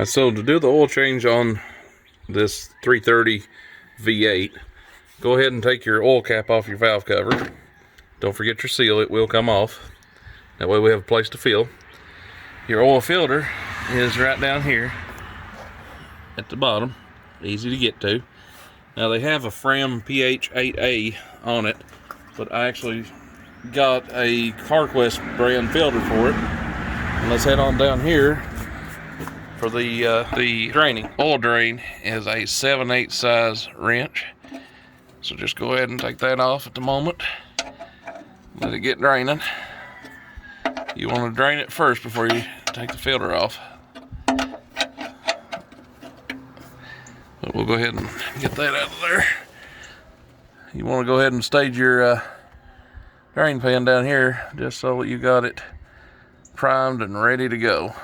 So to do the oil change on this 330 V8, go ahead and take your oil cap off your valve cover. Don't forget your seal, it will come off. That way we have a place to fill. Your oil filter is right down here at the bottom, easy to get to. Now they have a Fram pH 8A on it, but I actually got a CarQuest brand filter for it. And let's head on down here for the draining. Oil drain is a 7/8 size wrench. So just go ahead and take that off at the moment. Let it get draining. You want to drain it first before you take the filter off. But we'll go ahead and get that out of there. You want to go ahead and stage your drain pan down here just so that you got it primed and ready to go.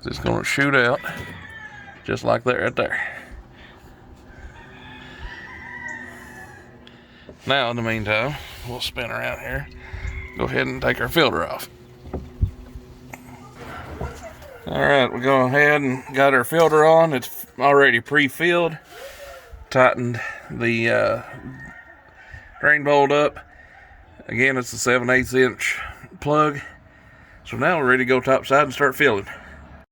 It's going to shoot out just like that right there. Now, in the meantime, we'll spin around here. Go ahead and take our filter off. Alright, we go ahead and got our filter on. It's already pre-filled. Tightened the drain bolt up. Again, it's a 7/8 inch plug. So now we're ready to go topside and start filling.